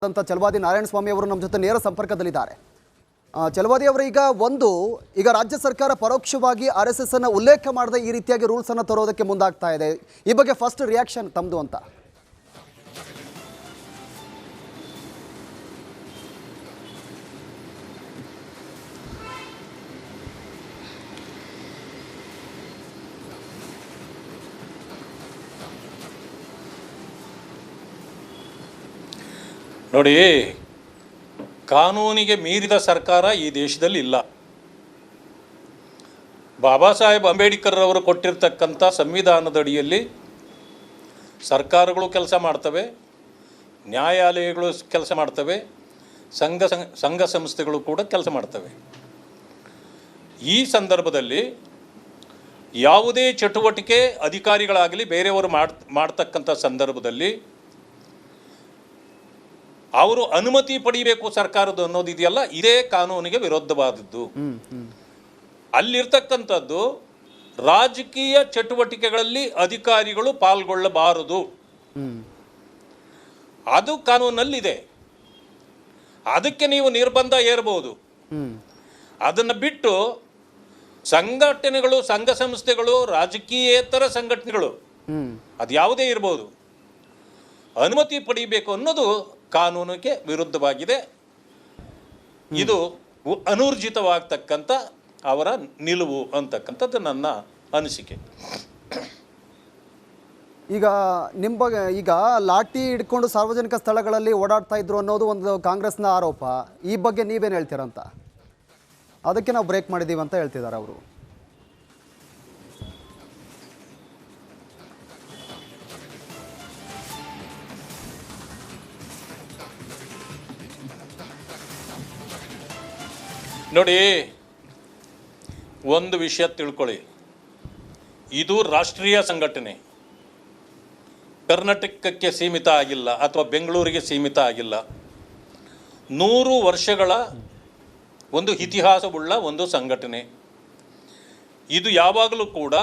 ಅಂತ ಚಲವಾದಿ ನಾರಾಯಣಸ್ವಾಮಿ ಅವರು ನಮ್ಮ ಜೊತೆ ನೇರ ಸಂಪರ್ಕದಲ್ಲಿದ್ದಾರೆ. ಚಲವಾದಿ ಅವರು ಈಗ ರಾಜ್ಯ ಸರ್ಕಾರ ಪರೋಕ್ಷವಾಗಿ RSS ಅನ್ನು ಉಲ್ಲೇಖ ಮಾಡದೆ ಈ ರೀತಿಯಾಗಿ ರೂಲ್ಸ್ ಅನ್ನು ತರೋದಕ್ಕೆ ಮುಂದಾಗ್ತಾ ಇದೆ. ಈ ಬಗ್ಗೆ ಫಸ್ಟ್ ರಿಯಾಕ್ಷನ್ ತಮ್ಮದು ಅಂತ. ನೋಡಿ, ಕಾನೂನಿಗೆ ಮೀರಿದ ಸರ್ಕಾರ ಈ ದೇಶದಲ್ಲಿ ಇಲ್ಲ. ಬಾಬಾ ಸಾಹೇಬ್ ಅಂಬೇಡ್ಕರ್ ಅವರು ಕೊಟ್ಟಿರ್ತಕ್ಕಂಥ ಸಂವಿಧಾನದ ಅಡಿಯಲ್ಲಿ ಸರ್ಕಾರಗಳು ಕೆಲಸ ಮಾಡ್ತವೆ, ನ್ಯಾಯಾಲಯಗಳು ಕೆಲಸ ಮಾಡ್ತವೆ, ಸಂಘ ಸಂಸ್ಥೆಗಳು ಕೂಡ ಕೆಲಸ ಮಾಡ್ತವೆ. ಈ ಸಂದರ್ಭದಲ್ಲಿ ಯಾವುದೇ ಚಟುವಟಿಕೆ ಅಧಿಕಾರಿಗಳಾಗಲಿ ಬೇರೆಯವರು ಮಾಡ್ತಕ್ಕಂಥ ಸಂದರ್ಭದಲ್ಲಿ ಅವರು ಅನುಮತಿ ಪಡಿಬೇಕು ಸರ್ಕಾರದ ಅನ್ನೋದಿದೆಯಲ್ಲ, ಇದೇ ಕಾನೂನಿಗೆ ವಿರುದ್ಧವಾದದ್ದು. ಅಲ್ಲಿರ್ತಕ್ಕಂಥದ್ದು ರಾಜಕೀಯ ಚಟುವಟಿಕೆಗಳಲ್ಲಿ ಅಧಿಕಾರಿಗಳು ಪಾಲ್ಗೊಳ್ಳಬಾರದು, ಅದು ಕಾನೂನಲ್ಲಿದೆ. ಅದಕ್ಕೆ ನೀವು ನಿರ್ಬಂಧ ಏರಬಹುದು. ಅದನ್ನು ಬಿಟ್ಟು ಸಂಘಟನೆಗಳು, ಸಂಘ ಸಂಸ್ಥೆಗಳು, ರಾಜಕೀಯೇತರ ಸಂಘಟನೆಗಳು ಅದು ಯಾವುದೇ ಇರ್ಬೋದು, ಅನುಮತಿ ಪಡಿಬೇಕು ಅನ್ನೋದು ಕಾನೂನಿಗೆ ವಿರುದ್ಧವಾಗಿದೆ. ಇದು ಅನೂರ್ಜಿತವಾಗ್ತಕ್ಕಂಥ ಅವರ ನಿಲುವು ಅಂತಕ್ಕಂಥದ್ದು ನನ್ನ ಅನಿಸಿಕೆ. ಈಗ ಲಾಠಿ ಹಿಡ್ಕೊಂಡು ಸಾರ್ವಜನಿಕ ಸ್ಥಳಗಳಲ್ಲಿ ಓಡಾಡ್ತಾ ಇದ್ರು ಅನ್ನೋದು ಒಂದು ಕಾಂಗ್ರೆಸ್ನ ಆರೋಪ. ಈ ಬಗ್ಗೆ ನೀವೇನು ಹೇಳ್ತೀರಂತ? ಅದಕ್ಕೆ ನಾವು ಬ್ರೇಕ್ ಮಾಡಿದ್ದೀವಿ ಅಂತ ಹೇಳ್ತಿದ್ದಾರೆ ಅವರು. ನೋಡಿ, ಒಂದು ವಿಷಯ ತಿಳ್ಕೊಳ್ಳಿ, ಇದು ರಾಷ್ಟ್ರೀಯ ಸಂಘಟನೆ, ಕರ್ನಾಟಕಕ್ಕೆ ಸೀಮಿತ ಆಗಿಲ್ಲ ಅಥವಾ ಬೆಂಗಳೂರಿಗೆ ಸೀಮಿತ ಆಗಿಲ್ಲ. 100 ವರ್ಷಗಳ ಒಂದು ಇತಿಹಾಸವುಳ್ಳ ಒಂದು ಸಂಘಟನೆ. ಇದು ಯಾವಾಗಲೂ ಕೂಡ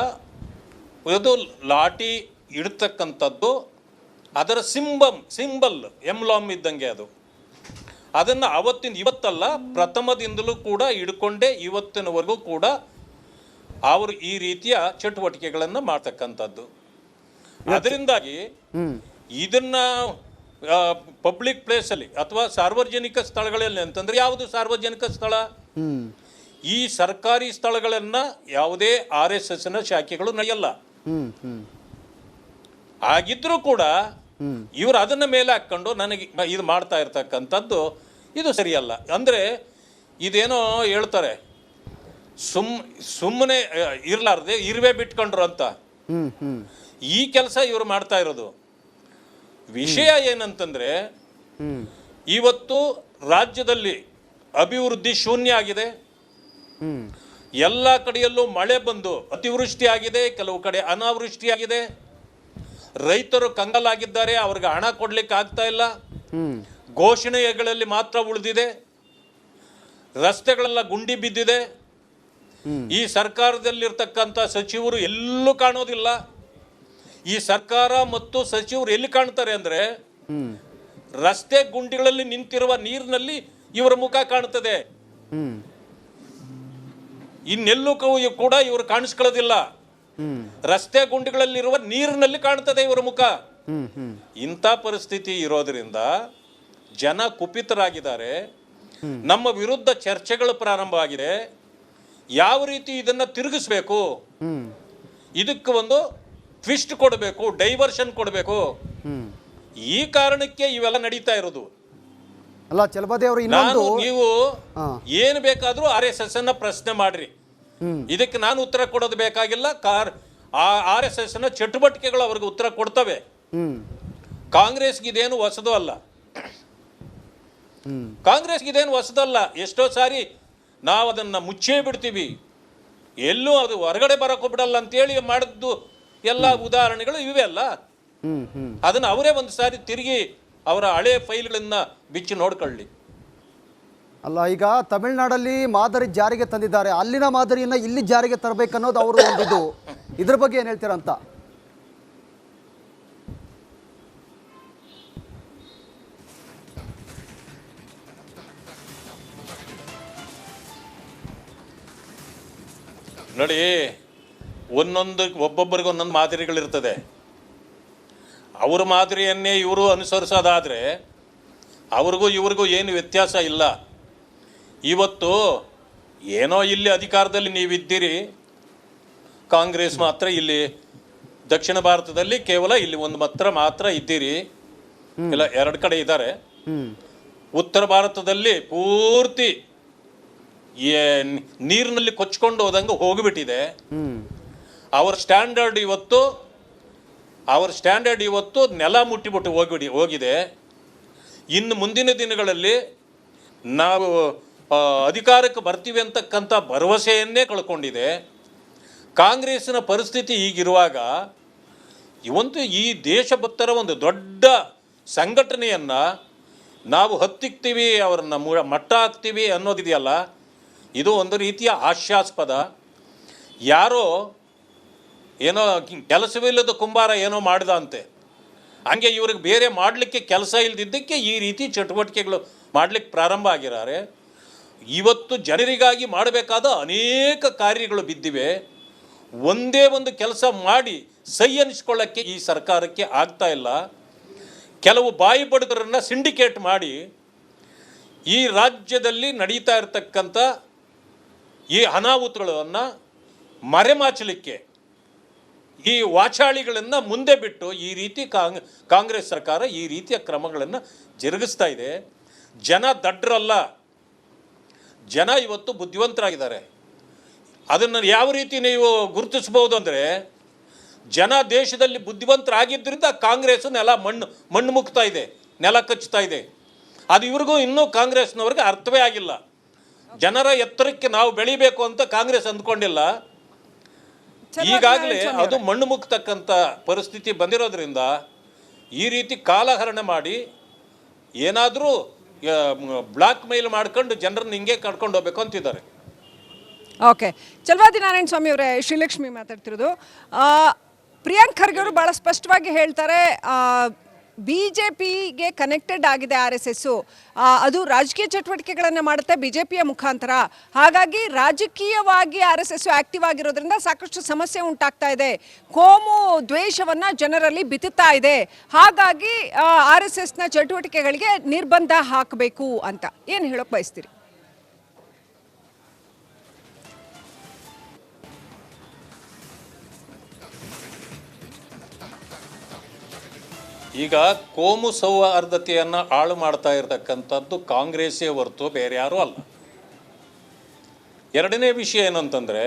ಇದು ಲಾಠಿ ಇಡ್ತಕ್ಕಂಥದ್ದು ಅದರ ಸಿಂಬಲ್ ಎಂಬ್ಲಾಮ್ ಇದ್ದಂಗೆ. ಅದನ್ನು ಇವತ್ತಲ್ಲ, ಪ್ರಥಮದಿಂದಲೂ ಕೂಡ ಹಿಡ್ಕೊಂಡೇ ಇವತ್ತಿನವರೆಗೂ ಕೂಡ ಅವರು ಈ ರೀತಿಯ ಚಟುವಟಿಕೆಗಳನ್ನು ಮಾಡ್ತಕ್ಕಂಥದ್ದು. ಅದರಿಂದಾಗಿ ಇದನ್ನ ಪಬ್ಲಿಕ್ ಪ್ಲೇಸಲ್ಲಿ ಅಥವಾ ಸಾರ್ವಜನಿಕ ಸ್ಥಳಗಳಲ್ಲಿ ಅಂತಂದ್ರೆ, ಯಾವುದು ಸಾರ್ವಜನಿಕ ಸ್ಥಳ? ಈ ಸರ್ಕಾರಿ ಸ್ಥಳಗಳನ್ನ ಯಾವುದೇ RSSನ ಶಾಖೆಗಳು ನಡೆಯಲ್ಲ. ಆಗಿದ್ರೂ ಕೂಡ ಇವರು ಅದನ್ನ ಮೇಲೆ ಹಾಕೊಂಡು ನನಗೆ ಇದು ಮಾಡ್ತಾ ಇರ್ತಕ್ಕಂಥದ್ದು ಇದು ಸರಿಯಲ್ಲ. ಅಂದರೆ ಇದೇನೋ ಹೇಳ್ತಾರೆ, ಸುಮ್ಮನೆ ಇರ್ಲಾರ್ದೆ ಇರುವೆ ಬಿಟ್ಕೊಂಡ್ರು ಅಂತ. ಈ ಕೆಲಸ ಇವರು ಮಾಡ್ತಾ ಇರೋದು. ವಿಷಯ ಏನಂತಂದ್ರೆ, ಇವತ್ತು ರಾಜ್ಯದಲ್ಲಿ ಅಭಿವೃದ್ಧಿ ಶೂನ್ಯ ಆಗಿದೆ. ಎಲ್ಲ ಕಡೆಯಲ್ಲೂ ಮಳೆ ಬಂದು ಅತಿವೃಷ್ಟಿ ಆಗಿದೆ, ಕೆಲವು ಕಡೆ ಅನಾವೃಷ್ಟಿ ಆಗಿದೆ. ರೈತರು ಕಂಗಾಲಾಗಿದ್ದಾರೆ, ಅವ್ರಿಗೆ ಹಣ ಕೊಡ್ಲಿಕ್ಕೆ ಆಗ್ತಾ ಇಲ್ಲ, ಘೋಷಣೆಗಳಲ್ಲಿ ಮಾತ್ರ ಉಳಿದಿದೆ, ರಸ್ತೆಗಳೆಲ್ಲ ಗುಂಡಿ ಬಿದ್ದಿದೆ. ಈ ಸರ್ಕಾರದಲ್ಲಿರ್ತಕ್ಕಂಥ ಸಚಿವರು ಎಲ್ಲೂ ಕಾಣೋದಿಲ್ಲ. ಈ ಸರ್ಕಾರ ಮತ್ತು ಸಚಿವರು ಎಲ್ಲಿ ಕಾಣ್ತಾರೆ ಅಂದ್ರೆ, ರಸ್ತೆ ಗುಂಡಿಗಳಲ್ಲಿ ನಿಂತಿರುವ ನೀರಿನಲ್ಲಿ ಇವರ ಮುಖ ಕಾಣುತ್ತದೆ. ಇನ್ನೆಲ್ಲೂ ಕೂಡ ಇವರು ಕಾಣಿಸ್ಕೊಳ್ಳೋದಿಲ್ಲ. ರಸ್ತೆ ಗುಂಡಿಗಳಲ್ಲಿರುವ ನೀರಿನಲ್ಲಿ ಕಾಣ್ತದೆ ಇವರ ಮುಖ. ಇಂಥ ಪರಿಸ್ಥಿತಿ ಇರೋದ್ರಿಂದ ಜನ ಕುಪಿತರಾಗಿದ್ದಾರೆ. ನಮ್ಮ ವಿರುದ್ಧ ಚರ್ಚೆಗಳು ಪ್ರಾರಂಭ ಆಗಿದೆ. ಯಾವ ರೀತಿ ಇದನ್ನ ತಿರುಗಿಸ್ಬೇಕು, ಇದಕ್ಕೆ ಒಂದು ಟ್ವಿಸ್ಟ್ ಕೊಡಬೇಕು, ಡೈವರ್ಷನ್ ಕೊಡಬೇಕು. ಈ ಕಾರಣಕ್ಕೆ ಇವೆಲ್ಲ ನಡೀತಾ ಇರೋದು. ಅಲ್ಲ ಚಲಪತಿ ಅವರು, ನೀವು ಏನು ಬೇಕಾದ್ರೂ RSS ಅನ್ನ ಪ್ರಶ್ನೆ ಮಾಡ್ರಿ, ಇದಕ್ಕೆ ನಾನು ಉತ್ತರ ಕೊಡೋದು ಬೇಕಾಗಿಲ್ಲ. RSSನ ಚಟುವಟಿಕೆಗಳು ಅವ್ರಿಗೆ ಉತ್ತರ ಕೊಡ್ತವೆ. ಕಾಂಗ್ರೆಸ್ಗೆ ಇದೇನು ಹೊಸದು ಅಲ್ಲ. ಎಷ್ಟೋ ಸಾರಿ ನಾವು ಅದನ್ನ ಮುಚ್ಚೇ ಬಿಡ್ತೀವಿ, ಎಲ್ಲೂ ಅದು ಹೊರಗಡೆ ಬರಕ್ಕೂ ಬಿಡಲ್ಲ ಅಂತೇಳಿ ಮಾಡಿದ್ದು ಎಲ್ಲ ಉದಾಹರಣೆಗಳು ಇವೆ ಅಲ್ಲ. ಅದನ್ನ ಅವರೇ ಒಂದು ಸಾರಿ ತಿರುಗಿ ಅವರ ಹಳೆ ಫೈಲ್ಗಳನ್ನ ಬಿಚ್ಚಿ ನೋಡ್ಕೊಳ್ಳಿ. ಅಲ್ಲ, ಈಗ ತಮಿಳುನಾಡಲ್ಲಿ ಮಾದರಿ ಜಾರಿಗೆ ತಂದಿದ್ದಾರೆ, ಅಲ್ಲಿನ ಮಾದರಿಯನ್ನ ಇಲ್ಲಿ ಜಾರಿಗೆ ತರಬೇಕನ್ನೋದು ಅವರು ಒಂದು ಇದ್ರ ಬಗ್ಗೆ ಏನು ಹೇಳ್ತೀರಂತ? ನೋಡಿ, ಒಬ್ಬೊಬ್ಬರಿಗೆ ಒಂದೊಂದು ಮಾದರಿಗಳಿರ್ತದೆ. ಅವ್ರ ಮಾದರಿಯನ್ನೇ ಇವರು ಅನುಸರಿಸೋದಾದರೆ ಅವ್ರಿಗೂ ಇವ್ರಿಗೂ ಏನು ವ್ಯತ್ಯಾಸ ಇಲ್ಲ. ಇವತ್ತು ಏನೋ ಇಲ್ಲಿ ಅಧಿಕಾರದಲ್ಲಿ ನೀವಿದ್ದೀರಿ, ಕಾಂಗ್ರೆಸ್ ಮಾತ್ರ ಇಲ್ಲಿ ದಕ್ಷಿಣ ಭಾರತದಲ್ಲಿ ಕೇವಲ ಇಲ್ಲಿ ಒಂದು ಮಾತ್ರ ಇದ್ದೀರಿ, ಇಲ್ಲ 2 ಕಡೆ ಇದ್ದಾರೆ. ಉತ್ತರ ಭಾರತದಲ್ಲಿ ಪೂರ್ತಿ ನೀರಿನಲ್ಲಿ ಕೊಚ್ಕೊಂಡು ಹೋದಂಗೆ ಹೋಗಿಬಿಟ್ಟಿದೆ. ಅವ್ರ ಸ್ಟ್ಯಾಂಡರ್ಡ್ ಇವತ್ತು ನೆಲ ಮುಟ್ಟಿಬಿಟ್ಟು ಹೋಗಿದೆ. ಇನ್ನು ಮುಂದಿನ ದಿನಗಳಲ್ಲಿ ನಾವು ಅಧಿಕಾರಕ್ಕೆ ಬರ್ತೀವಿ ಅಂತಕ್ಕಂಥ ಭರವಸೆಯನ್ನೇ ಕಳ್ಕೊಂಡಿದೆ. ಕಾಂಗ್ರೆಸ್ಸಿನ ಪರಿಸ್ಥಿತಿ ಈಗಿರುವಾಗ ಇವತ್ತು ಈ ದೇಶಭಕ್ತರ ಒಂದು ದೊಡ್ಡ ಸಂಘಟನೆಯನ್ನು ನಾವು ಹತ್ತಿಕ್ತೀವಿ, ಅವ್ರನ್ನ ಮಟ್ಟ ಹಾಕ್ತೀವಿ ಅನ್ನೋದಿದೆಯಲ್ಲ, ಇದು ಒಂದು ರೀತಿಯ ಹಾಸ್ಯಾಸ್ಪದ. ಯಾರೋ ಏನೋ ಕೆಲಸವಿಲ್ಲದ ಕುಂಬಾರ ಏನೋ ಮಾಡಿದ ಅಂತೆ, ಹಂಗೆ ಇವ್ರಿಗೆ ಬೇರೆ ಮಾಡಲಿಕ್ಕೆ ಕೆಲಸ ಇಲ್ಲದಿದ್ದಕ್ಕೆ ಈ ರೀತಿ ಚಟುವಟಿಕೆಗಳು ಮಾಡಲಿಕ್ಕೆ ಪ್ರಾರಂಭ ಆಗಿದ್ದಾರೆ. ಇವತ್ತು ಜನರಿಗಾಗಿ ಮಾಡಬೇಕಾದ ಅನೇಕ ಕಾರ್ಯಗಳು ಬಿದ್ದಿವೆ. ಒಂದೇ ಒಂದು ಕೆಲಸ ಮಾಡಿ ಸೈ ಅನ್ನಿಸ್ಕೊಳ್ಳೋಕ್ಕೆ ಈ ಸರ್ಕಾರಕ್ಕೆ ಆಗ್ತಾ ಇಲ್ಲ. ಕೆಲವು ಬಾಯಿ ಬಡಗರನ್ನು ಸಿಂಡಿಕೇಟ್ ಮಾಡಿ ಈ ರಾಜ್ಯದಲ್ಲಿ ನಡೀತಾ ಇರತಕ್ಕಂಥ ಈ ಅನಾಹುತಗಳನ್ನು ಮರೆಮಾಚಲಿಕ್ಕೆ ಈ ವಾಚಾಳಿಗಳನ್ನು ಮುಂದೆ ಬಿಟ್ಟು ಈ ರೀತಿ ಕಾಂಗ್ರೆಸ್ ಸರ್ಕಾರ ಈ ರೀತಿಯ ಕ್ರಮಗಳನ್ನು ಜರುಗಿಸ್ತಾ ಇದೆ. ಜನ ದಡ್ಡರಲ್ಲ, ಜನ ಇವತ್ತು ಬುದ್ಧಿವಂತರಾಗಿದ್ದಾರೆ. ಅದನ್ನು ಯಾವ ರೀತಿ ನೀವು ಗುರುತಿಸ್ಬೋದು ಅಂದರೆ, ಜನ ದೇಶದಲ್ಲಿ ಬುದ್ಧಿವಂತರಾಗಿದ್ದರಿಂದ ಕಾಂಗ್ರೆಸ್ ಮಣ್ಣು ಮುಕ್ತಾ ಇದೆ, ನೆಲ ಕಚ್ಚುತ್ತಾ ಇದೆ. ಅದು ಇವ್ರಿಗೂ ಇನ್ನೂ ಕಾಂಗ್ರೆಸ್ನವ್ರಿಗೆ ಅರ್ಥವೇ ಆಗಿಲ್ಲ. ಜನರ ಎತ್ತರಕ್ಕೆ ನಾವು ಬೆಳಿಬೇಕು ಅಂತ ಕಾಂಗ್ರೆಸ್ ಅಂದ್ಕೊಂಡಿಲ್ಲ. ಈಗಾಗಲೇ ಅದು ಮಣ್ಣು ಮುಕ್ತಕ್ಕಂಥ ಪರಿಸ್ಥಿತಿ ಬಂದಿರೋದ್ರಿಂದ ಈ ರೀತಿ ಕಾಲಹರಣ ಮಾಡಿ ಏನಾದರೂ ಬ್ಲಾಕ್ ಮೇಲ್ ಮಾಡ್ಕೊಂಡು ಜನರನ್ನ ಹಿಂಗೆ ಕರ್ಕೊಂಡು ಹೋಗ್ಬೇಕು ಅಂತಿದ್ದಾರೆ. ಓಕೆ, ಚಲವಾದಿ ನಾರಾಯಣ ಸ್ವಾಮಿ ಅವರೇ, ಶ್ರೀಲಕ್ಷ್ಮಿ ಮಾತಾಡ್ತಿರೋದು. ಪ್ರಿಯಾಂಕ್ ಖರ್ಗೆ ಅವರು ಭಾಳ ಸ್ಪಷ್ಟವಾಗಿ ಹೇಳ್ತಾರೆ, BJPಗೆ ಕನೆಕ್ಟೆಡ್ ಆಗಿದೆ RSS. ಅದು ರಾಜಕೀಯ ಚಟುವಟಿಕೆಗಳನ್ನು ಮಾಡುತ್ತೆ BJPಯ ಮುಖಾಂತರ. ಹಾಗಾಗಿ ರಾಜಕೀಯವಾಗಿ RSS ಆಕ್ಟಿವ್ ಆಗಿರೋದ್ರಿಂದ ಸಾಕಷ್ಟು ಸಮಸ್ಯೆ ಉಂಟಾಗ್ತಾ ಇದೆ, ಕೋಮು ದ್ವೇಷವನ್ನು ಜನರಲ್ಲಿ ಬಿತ್ತುತ್ತಾ ಇದೆ. ಹಾಗಾಗಿ RSSನ ಚಟುವಟಿಕೆಗಳಿಗೆ ನಿರ್ಬಂಧ ಹಾಕಬೇಕು ಅಂತ ಏನು ಹೇಳೋಕೆ ಬಯಸ್ತೀರಿ? ಈಗ ಕೋಮು ಸೌಹಾರ್ದತೆಯನ್ನು ಹಾಳು ಮಾಡ್ತಾ ಇರತಕ್ಕಂಥದ್ದು ಕಾಂಗ್ರೆಸ್ಸೇ ಹೊರತು ಬೇರೆ ಯಾರೂ ಅಲ್ಲ. ಎರಡನೇ ವಿಷಯ ಏನಂತಂದರೆ,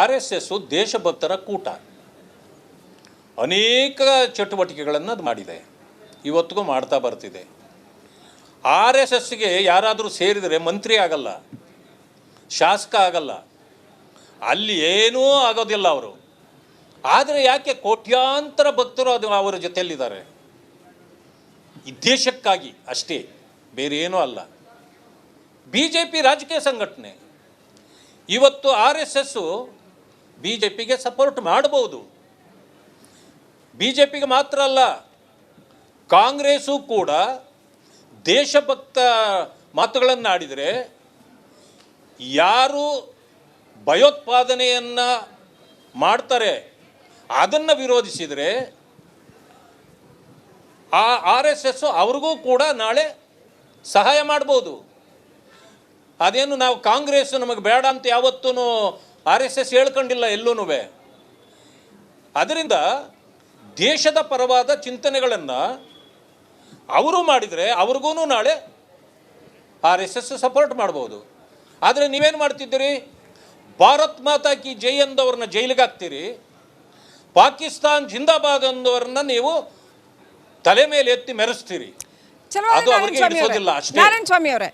RSS ದೇಶಭಕ್ತರ ಕೂಟ, ಅನೇಕ ಚಟುವಟಿಕೆಗಳನ್ನು ಅದು ಮಾಡಿದೆ, ಇವತ್ತಿಗೂ ಮಾಡ್ತಾ ಬರ್ತಿದೆ. RSSಗೆ ಯಾರಾದರೂ ಸೇರಿದರೆ ಮಂತ್ರಿ ಆಗಲ್ಲ, ಶಾಸಕ ಆಗಲ್ಲ, ಅಲ್ಲಿ ಏನೂ ಆಗೋದಿಲ್ಲ ಅವರು. ಆದರೆ ಯಾಕೆ ಕೋಟ್ಯಾಂತರ ಭಕ್ತರು ಅವರ ಜೊತೆಯಲ್ಲಿದ್ದಾರೆ, ಈ ದೇಶಕ್ಕಾಗಿ ಅಷ್ಟೇ, ಬೇರೆ ಏನೂ ಅಲ್ಲ. BJP ರಾಜಕೀಯ ಸಂಘಟನೆ. ಇವತ್ತು RSS BJPಗೆ ಸಪೋರ್ಟ್ ಮಾಡಬಹುದು. BJPಗೆ ಮಾತ್ರ ಅಲ್ಲ, ಕಾಂಗ್ರೆಸ್ಸು ಕೂಡ ದೇಶಭಕ್ತ ಮಾತುಗಳನ್ನು ಆಡಿದರೆ, ಯಾರು ಭಯೋತ್ಪಾದನೆಯನ್ನು ಮಾಡ್ತಾರೆ ಅದನ್ನು ವಿರೋಧಿಸಿದರೆ ಆ RSS ಅವ್ರಿಗೂ ಕೂಡ ನಾಳೆ ಸಹಾಯ ಮಾಡ್ಬೋದು. ಅದೇನು ನಾವು ಕಾಂಗ್ರೆಸ್ ನಮಗೆ ಬೇಡ ಅಂತ ಯಾವತ್ತೂ RSS ಹೇಳ್ಕೊಂಡಿಲ್ಲ ಎಲ್ಲೂ. ಅದರಿಂದ ದೇಶದ ಪರವಾದ ಚಿಂತನೆಗಳನ್ನು ಅವರು ಮಾಡಿದರೆ ಅವ್ರಿಗೂ ನಾಳೆ RSS ಸಪೋರ್ಟ್ ಮಾಡ್ಬೋದು. ಆದರೆ ನೀವೇನು ಮಾಡ್ತಿದ್ದೀರಿ, ಭಾರತ್ ಮಾತಾ ಕಿ ಜೈ ಅಂದವ್ರನ್ನ ಜೈಲಿಗೆ ಹಾಕ್ತೀರಿ, ಪಾಕಿಸ್ತಾನ್ ಜಿಂದಾಬಾದ್ ಅಂದವ್ರನ್ನ ನೀವು ತಲೆ ಮೇಲೆ ಎತ್ತಿ ಮೆರೆಸ್ತೀರಿ. ಅದು ಅವರಿಗೆ ಹಿಡಿಸೋದಿಲ್ಲ ಅಷ್ಟೇ.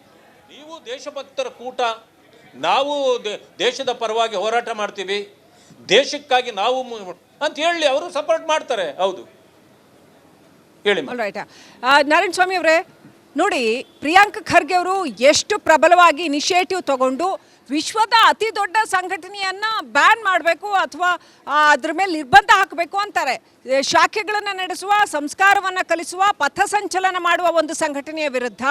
ನೀವು ದೇಶಭಕ್ತರ ಕೂಟ, ನಾವು ದೇಶದ ಪರವಾಗಿ ಹೋರಾಟ ಮಾಡ್ತೀವಿ, ದೇಶಕ್ಕಾಗಿ ನಾವು ಅಂತ ಹೇಳಿ ಅವರು ಸಪೋರ್ಟ್ ಮಾಡ್ತಾರೆ. ಹೌದು, ಹೇಳಿ. ನಾರಾಯಣ ಸ್ವಾಮಿ ಅವರೇ, ನೋಡಿ, ಪ್ರಿಯಾಂಕ್ ಖರ್ಗೆ ಅವರು ಎಷ್ಟು ಪ್ರಬಲವಾಗಿ ಇನಿಷಿಯೇಟಿವ್ ತಗೊಂಡು ವಿಶ್ವದ ಅತಿ ದೊಡ್ಡ ಸಂಘಟನೆಯನ್ನ ಬ್ಯಾನ್ ಮಾಡಬೇಕು ಅಥವಾ ಅದ್ರ ಮೇಲೆ ನಿರ್ಬಂಧ ಹಾಕಬೇಕು ಅಂತಾರೆ. ಶಾಖೆಗಳನ್ನು ನಡೆಸುವ, ಸಂಸ್ಕಾರವನ್ನು ಕಲಿಸುವ, ಪಥಸಂಚಲನ ಮಾಡುವ ಒಂದು ಸಂಘಟನೆಯ ವಿರುದ್ಧ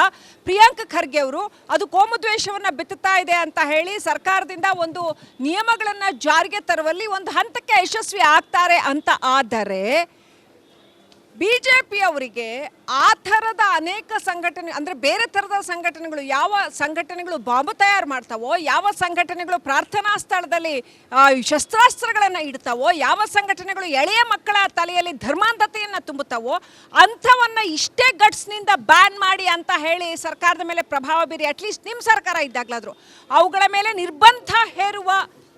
ಪ್ರಿಯಾಂಕ್ ಖರ್ಗೆ ಅವರು ಅದು ಕೋಮುದ್ವೇಷವನ್ನು ಬಿತ್ತುತ್ತಾ ಇದೆ ಅಂತ ಹೇಳಿ ಸರ್ಕಾರದಿಂದ ಒಂದು ನಿಯಮಗಳನ್ನು ಜಾರಿಗೆ ತರುವಲ್ಲಿ ಒಂದು ಹಂತಕ್ಕೆ ಯಶಸ್ವಿ ಆಗ್ತಾರೆ ಅಂತ. ಆದರೆ ಬಿಜೆಪಿ ಅವರಿಗೆ ಆ ಥರದ ಅನೇಕ ಸಂಘಟನೆ, ಅಂದರೆ ಬೇರೆ ಥರದ ಸಂಘಟನೆಗಳು, ಯಾವ ಸಂಘಟನೆಗಳು ಬಾಂಬು ತಯಾರು ಮಾಡ್ತಾವೋ, ಯಾವ ಸಂಘಟನೆಗಳು ಪ್ರಾರ್ಥನಾ ಸ್ಥಳದಲ್ಲಿ ಶಸ್ತ್ರಾಸ್ತ್ರಗಳನ್ನು ಇಡ್ತಾವೋ, ಯಾವ ಸಂಘಟನೆಗಳು ಎಳೆಯ ಮಕ್ಕಳ ತಲೆಯಲ್ಲಿ ಧರ್ಮಾಂಧತೆಯನ್ನು ತುಂಬುತ್ತಾವೋ ಅಂಥವನ್ನು ಇಷ್ಟೇ ಗಟ್ಸ್ನಿಂದ ಬ್ಯಾನ್ ಮಾಡಿ ಅಂತ ಹೇಳಿ ಸರ್ಕಾರದ ಮೇಲೆ ಪ್ರಭಾವ ಬೀರಿ, ಅಟ್ಲೀಸ್ಟ್ ನಿಮ್ಮ ಸರ್ಕಾರ ಇದ್ದಾಗಲಾದರೂ ಅವುಗಳ ಮೇಲೆ ನಿರ್ಬಂಧ ಹೇರುವ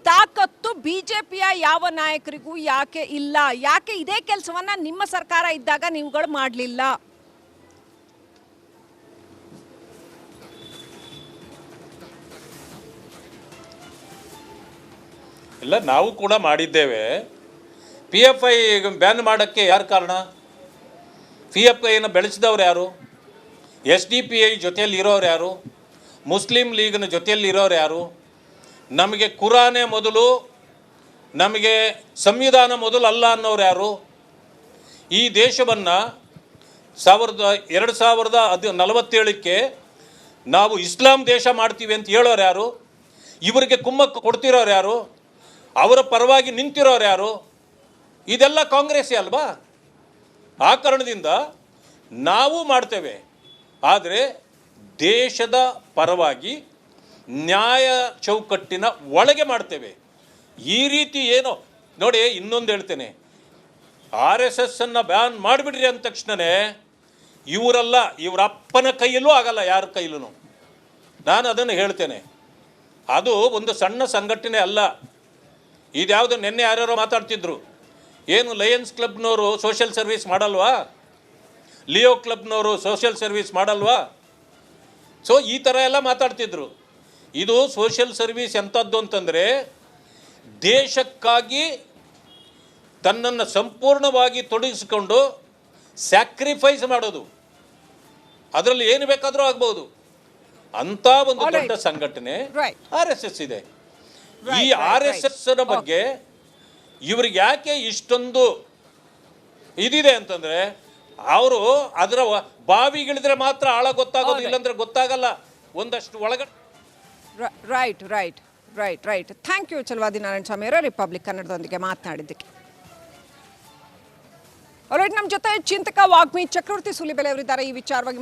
ತಾಕತ್ತು ಬಿಜೆಪಿಯ ಯಾವ ನಾಯಕರಿಗೂ ಯಾಕೆ ಇಲ್ಲ? ಯಾಕೆ ಇದೇ ಕೆಲಸವನ್ನ ನಿಮ್ಮ ಸರ್ಕಾರ ಇದ್ದಾಗ ನೀವುಗಳು ಮಾಡಲಿಲ್ಲ? ಇಲ್ಲ, ನಾವು ಕೂಡ ಮಾಡಿದ್ದೇವೆ. PFI ಬ್ಯಾನ್ ಮಾಡೋಕ್ಕೆ ಯಾರು ಕಾರಣ? PFIನ ಬೆಳೆಸಿದವ್ರು ಯಾರು? SDPI ಜೊತೆಯಲ್ಲಿ ಇರೋರು ಯಾರು? ಮುಸ್ಲಿಂ ಲೀಗ್ನ ಜೊತೆಯಲ್ಲಿ ಇರೋರು ಯಾರು? ನಮಗೆ ಕುರಾನೇ ಮೊದಲು, ನಮಗೆ ಸಂವಿಧಾನ ಮೊದಲು ಅಲ್ಲ ಅನ್ನೋರು ಯಾರು? ಈ ದೇಶವನ್ನು 2047ಕ್ಕೆ ನಾವು ಇಸ್ಲಾಂ ದೇಶ ಮಾಡ್ತೀವಿ ಅಂತ ಹೇಳೋರು ಯಾರು? ಇವರಿಗೆ ಕುಮ್ಮಕ್ಕು ಕೊಡ್ತಿರೋರು ಯಾರು? ಅವರ ಪರವಾಗಿ ನಿಂತಿರೋರು ಯಾರು? ಇದೆಲ್ಲ ಕಾಂಗ್ರೆಸ್ಸೇ ಅಲ್ವಾ? ಆ ಕಾರಣದಿಂದ ನಾವು ಮಾಡ್ತೇವೆ, ಆದರೆ ದೇಶದ ಪರವಾಗಿ ನ್ಯಾಯ ಚೌಕಟ್ಟಿನ ಒಳಗೆ ಮಾಡ್ತೇವೆ. ಈ ರೀತಿ ಏನೋ ನೋಡಿ, ಇನ್ನೊಂದು ಹೇಳ್ತೇನೆ, RSSನ್ನು ಬ್ಯಾನ್ ಮಾಡಿಬಿಡ್ರಿ ಅಂದ ತಕ್ಷಣವೇ ಇವರಲ್ಲ, ಇವರ ಅಪ್ಪನ ಕೈಯಲ್ಲೂ ಆಗಲ್ಲ, ಯಾರ ಕೈಲೂ. ನಾನು ಅದನ್ನು ಹೇಳ್ತೇನೆ, ಅದು ಒಂದು ಸಣ್ಣ ಸಂಘಟನೆ ಅಲ್ಲ. ಇದ್ಯಾವುದು ನಿನ್ನೆ ಯಾರ್ಯಾರೋ ಮಾತಾಡ್ತಿದ್ರು, ಏನು ಲಯನ್ಸ್ ಕ್ಲಬ್ನವರು ಸೋಷಿಯಲ್ ಸರ್ವಿಸ್ ಮಾಡಲ್ವಾ? ಲಿಯೋ ಕ್ಲಬ್ನವರು ಸೋಷಿಯಲ್ ಸರ್ವಿಸ್ ಮಾಡಲ್ವಾ? ಸೊ ಈ ಥರ ಎಲ್ಲ ಮಾತಾಡ್ತಿದ್ರು. ಇದು ಸೋಷಿಯಲ್ ಸರ್ವಿಸ್ ಎಂಥದ್ದು ಅಂತಂದರೆ, ದೇಶಕ್ಕಾಗಿ ತನ್ನನ್ನು ಸಂಪೂರ್ಣವಾಗಿ ತೊಡಗಿಸಿಕೊಂಡು ಸ್ಯಾಕ್ರಿಫೈಸ್ ಮಾಡೋದು, ಅದರಲ್ಲಿ ಏನು ಬೇಕಾದರೂ ಆಗ್ಬೋದು. ಅಂಥ ಒಂದು ದೊಡ್ಡ ಸಂಘಟನೆ RSS ಇದೆ. ಈ RSSನ ಬಗ್ಗೆ ಇವ್ರಿಗೆ ಯಾಕೆ ಇಷ್ಟೊಂದು ಇದಿದೆ ಅಂತಂದರೆ, ಅವರು ಅದರ ಬಾವಿಗಿಳಿದ್ರೆ ಮಾತ್ರ ಆಳ ಗೊತ್ತಾಗೋದು, ಇಲ್ಲಾಂದ್ರೆ ಗೊತ್ತಾಗಲ್ಲ. ಒಂದಷ್ಟು ಒಳಗಡೆ right. Thank you Chalavadi Narayana Swamy ಅವರ ರಿಪಬ್ಲಿಕ್ ಕನ್ನಡದೊಂದಿಗೆ ಮಾತನಾಡಿದ್ದಕ್ಕೆ. ಆಲ್ರೈಟ್, ನಮ್ಮ ಜೊತೆ ಚಿಂತಕ ವಾಗ್ಮಿ ಚಕ್ರವರ್ತಿ ಸೂಲಿಬೆಲೆ ಅವರಿದ್ದಾರೆ ಈ ವಿಚಾರವಾಗಿ